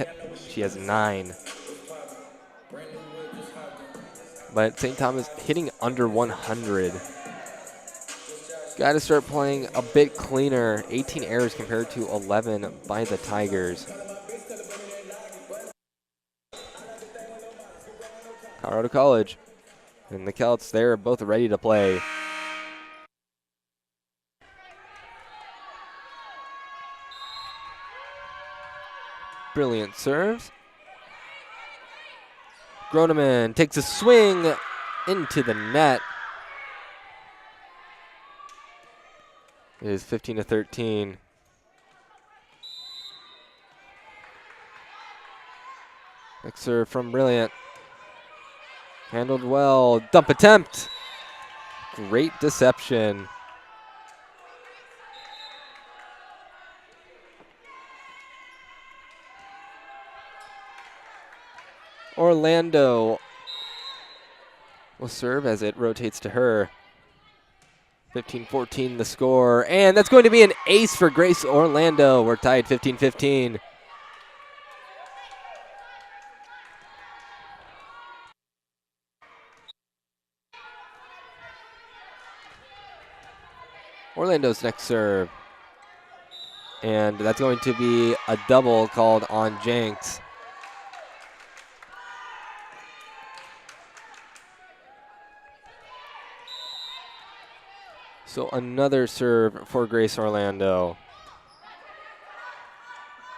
Speaker 2: has 9. But St. Thomas hitting under 100. Got to start playing a bit cleaner. 18 errors compared to 11 by the Tigers. Colorado College and the Celts, they're both ready to play. Brilliant serves. Groneman takes a swing into the net. It is 15-13. Next serve from Brilliant. Handled well. Dump attempt. Great deception. Orlando will serve as it rotates to her. 15-14 the score, and that's going to be an ace for Grace Orlando. We're tied 15-15. Orlando's next serve, and that's going to be a double called on Jenks. So another serve for Grace Orlando.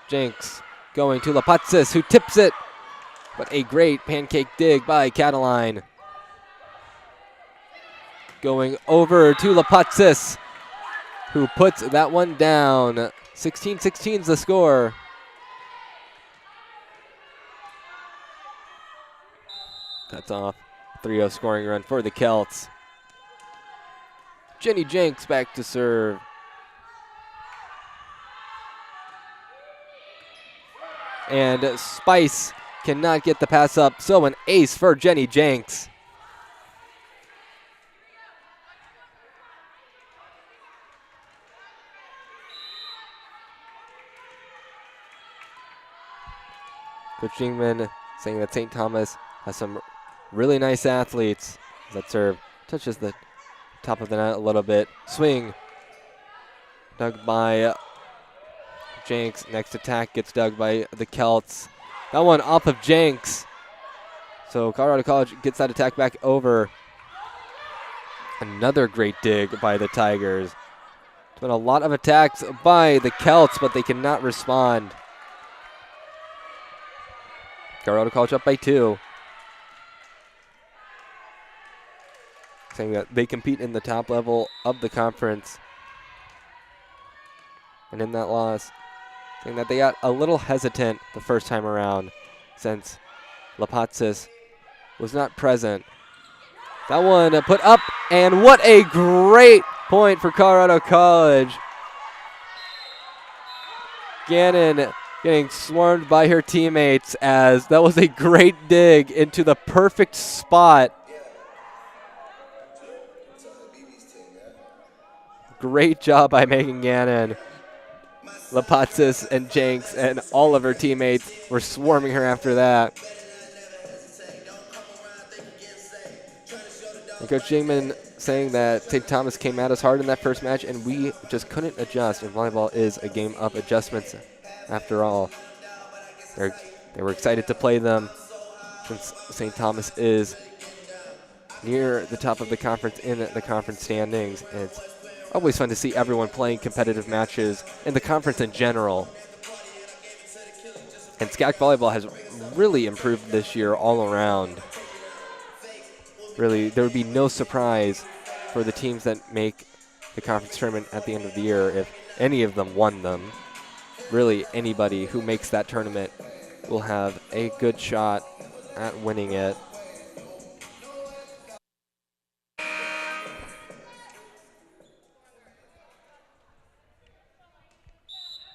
Speaker 2: Jenks going to Lapatsis, who tips it, but a great pancake dig by Cataline. Going over to Lapatsis, who puts that one down. 16-16 is the score. Cuts off 3-0 scoring run for the Celts. Jenny Jenks back to serve. And Spice cannot get the pass up, so an ace for Jenny Jenks. Coach Dingman saying that St. Thomas has some really nice athletes. That serve touches the top of the net a little bit. Swing. Dug by Jenks. Next attack gets dug by the Celts. That one off of Jenks. So Colorado College gets that attack back over. Another great dig by the Tigers. There's been a lot of attacks by the Celts, but they cannot respond. Colorado College up by 2. Saying that they compete in the top level of the conference. And in that loss, saying that they got a little hesitant the first time around since Lapatsis was not present. That one put up, and what a great point for Colorado College. Gannon getting swarmed by her teammates, as that was a great dig into the perfect spot. Great job by Megan Gannon. Lapatsis and Jenks and all of her teammates were swarming her after that. And Coach Jingman saying that St. Thomas came at us hard in that first match and we just couldn't adjust. And volleyball is a game of adjustments after all. They were excited to play them since St. Thomas is near the top of the conference in the conference standings. And it's always fun to see everyone playing competitive matches in the conference in general. And SCAC volleyball has really improved this year all around. Really, there would be no surprise for the teams that make the conference tournament at the end of the year if any of them won them. Really, anybody who makes that tournament will have a good shot at winning it.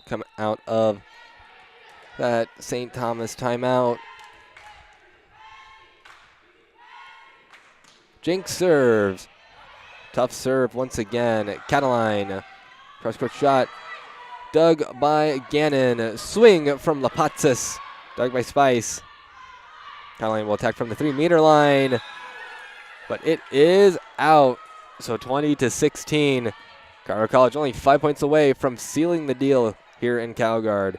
Speaker 2: Come out of that St. Thomas timeout. Jinx serves. Tough serve once again. Cataline. Cross-court shot. Dug by Gannon. Swing from Lapatsis. Dug by Spice. Cataline will attack from the 3-meter line. But it is out. So 20-16. Colorado College only 5 points away from sealing the deal here in Calgard.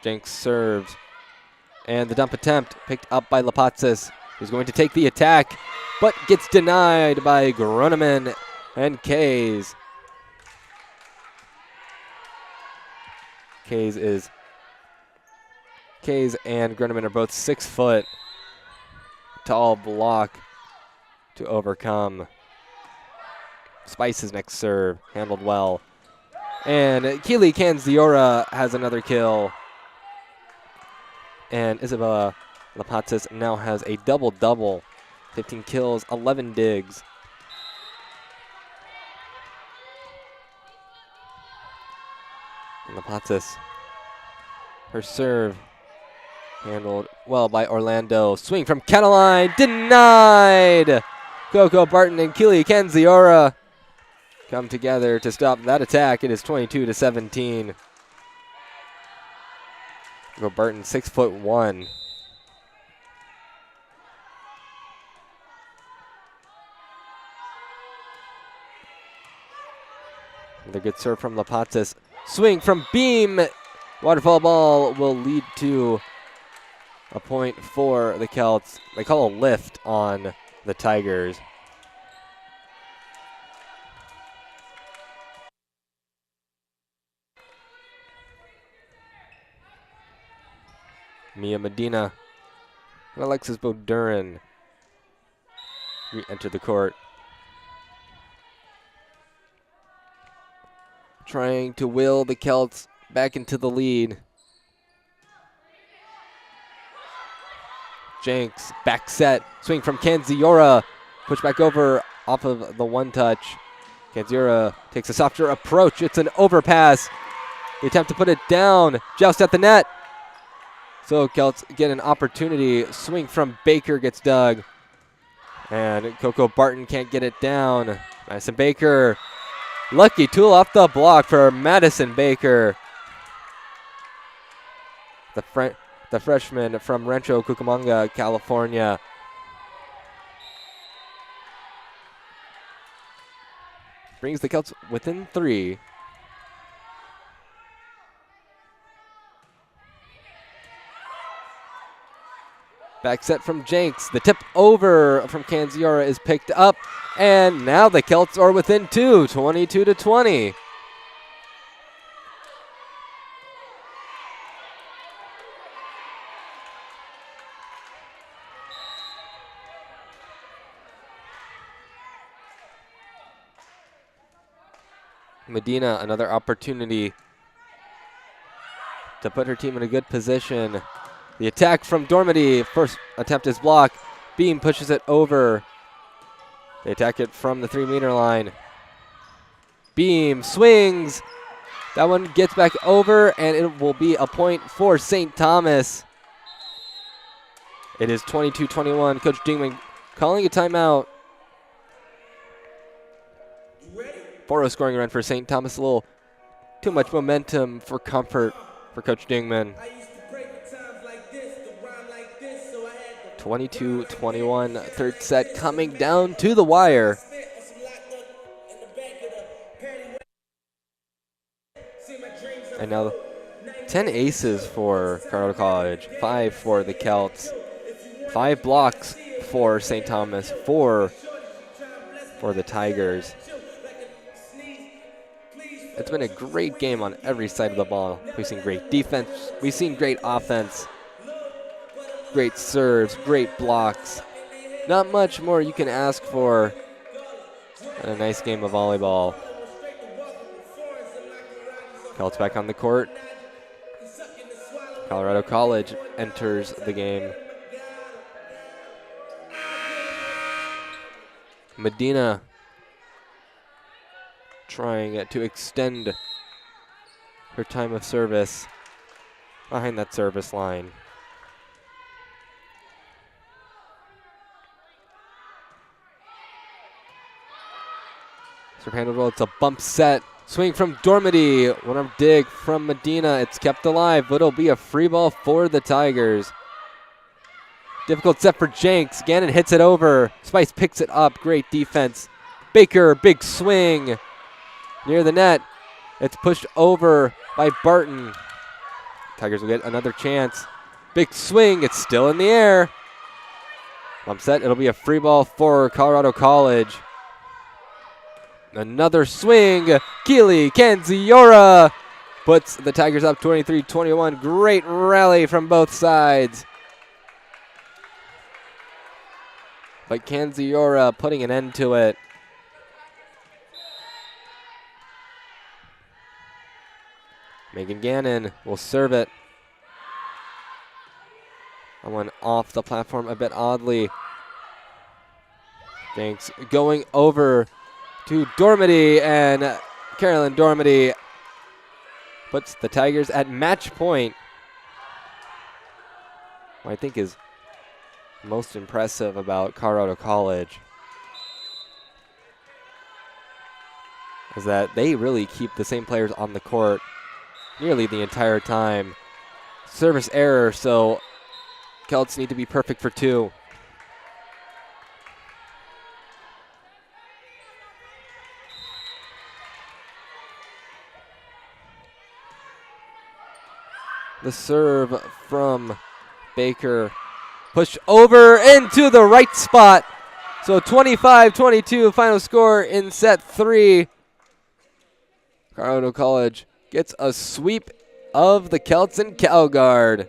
Speaker 2: Jenks serves. And the dump attempt picked up by Lapatsis, who's going to take the attack, but gets denied by Gruneman and Kays. Kays and Gruneman are both 6 foot. Tall block to overcome. Spice's next serve, handled well. And Keely Canziora has another kill. And Isabella Lapatsis now has a double-double. 15 kills, 11 digs. And Lapatsis, her serve handled well by Orlando. Swing from Cataline, denied! Coco Barton and Keely Canziora come together to stop that attack. It is 22-17. Coco Barton, 6'1". Another good serve from Lapatsis. Swing from Beam. Waterfall ball will lead to a point for the Celts. They call a lift on the Tigers. Mia Medina and Alexis Bodurin re-enter the court. Trying to will the Celts back into the lead. Jenks, back set, swing from Canziora. Push back over off of the one touch. Canziora takes a softer approach. It's an overpass. The attempt to put it down. Joust at the net. So Celts get an opportunity. Swing from Baker gets dug. And Coco Barton can't get it down. Madison Baker. Lucky tool off the block for Madison Baker. The freshman from Rancho Cucamonga, California. Brings the Celts within 3. Back set from Jenks. The tip over from Canziora is picked up. And now the Celts are within 2, 22-20. Medina, another opportunity to put her team in a good position. The attack from Dormady. First attempt is blocked. Beam pushes it over. They attack it from the 3-meter line. Beam swings. That one gets back over, and it will be a point for St. Thomas. It is 22-21. Coach Dingman calling a timeout. 4-0 scoring run for St. Thomas. A little too much momentum for comfort for Coach Dingman. 22-21, third set coming down to the wire. And now 10 aces for Colorado College, 5 for the Celts, 5 blocks for St. Thomas, 4 for the Tigers. It's been a great game on every side of the ball. We've seen great defense, we've seen great offense, great serves, great blocks. Not much more you can ask for in a nice game of volleyball. Celts back on the court. Colorado College enters the game. Medina trying to extend her time of service behind that service line. Serve handled well. It's a bump set. Swing from Dormady. One-arm dig from Medina. It's kept alive, but it'll be a free ball for the Tigers. Difficult set for Jenks. Gannon hits it over. Spice picks it up. Great defense. Baker, big swing. Near the net. It's pushed over by Barton. Tigers will get another chance. Big swing. It's still in the air. Bump set. It'll be a free ball for Colorado College. Another swing. Keeley Canziora puts the Tigers up 23-21. Great rally from both sides. But Canziora putting an end to it. Megan Gannon will serve it. That one off the platform a bit oddly. Jenks going over to Dormady, and Carolyn Dormady puts the Tigers at match point. What I think is most impressive about Colorado College is that they really keep the same players on the court nearly the entire time. Service error, so Celts need to be perfect for 2. The serve from Baker. Pushed over into the right spot. So 25-22 final score in set 3. Colorado College gets a sweep of the Celts in Calguard.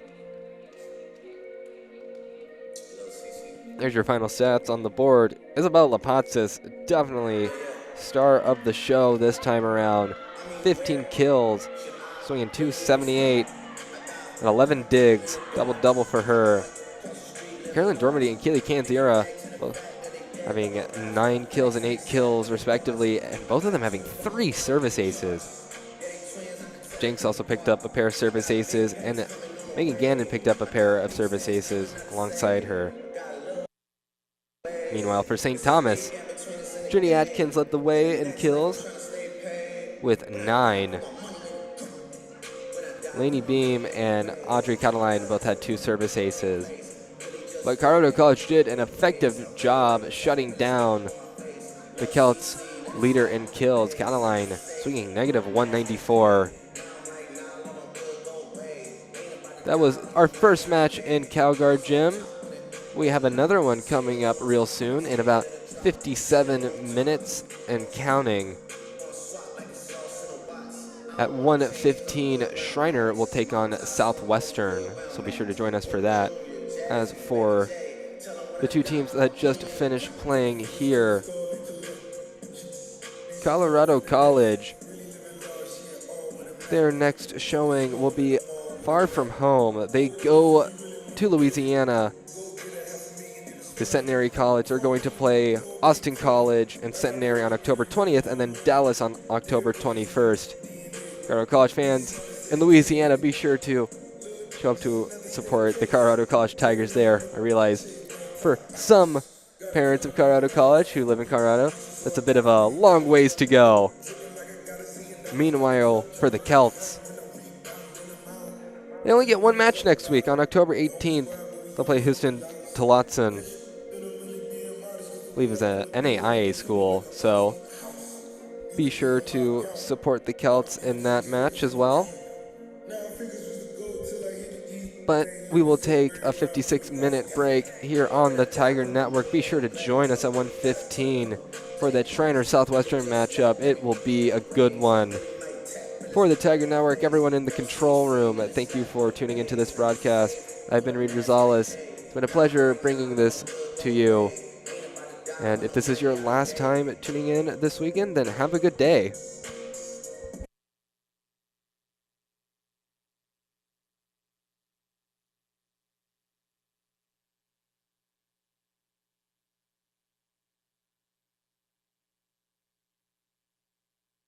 Speaker 2: There's your final stats on the board. Isabel Lapatsis, definitely star of the show this time around. 15 kills, swinging 278. And 11 digs, double-double for her. Carolyn Dormady and Keely Canziera both having 9 kills and 8 kills respectively, and both of them having 3 service aces. Jenks also picked up a pair of service aces, and Megan Gannon picked up a pair of service aces alongside her. Meanwhile, for St. Thomas, Trinity Atkins led the way in kills with 9. Lainey Beam and Audrey Cataline both had 2 service aces. But Colorado College did an effective job shutting down the Celts' leader in kills, Cataline, swinging -194. That was our first match in Calguard Gym. We have another one coming up real soon in about 57 minutes and counting. At 1:15, Schreiner will take on Southwestern, so be sure to join us for that. As for the 2 teams that just finished playing here, Colorado College, their next showing will be far from home. They go to Louisiana to Centenary College. They're going to play Austin College and Centenary on October 20th, and then Dallas on October 21st. Colorado College fans in Louisiana, be sure to show up to support the Colorado College Tigers there. I realize for some parents of Colorado College who live in Colorado, that's a bit of a long ways to go. Meanwhile, for the Celts, they only get one match next week. On October 18th, they'll play Houston Tillotson. I believe it's a NAIA school, so be sure to support the Celts in that match as well. But we will take a 56-minute break here on the Tiger Network. Be sure to join us at 1:15 for the Shriner Southwestern matchup. It will be a good one. For the Tiger Network, everyone in the control room, thank you for tuning into this broadcast. I've been Reed Rosales. It's been a pleasure bringing this to you. And if this is your last time tuning in this weekend, then have a good day.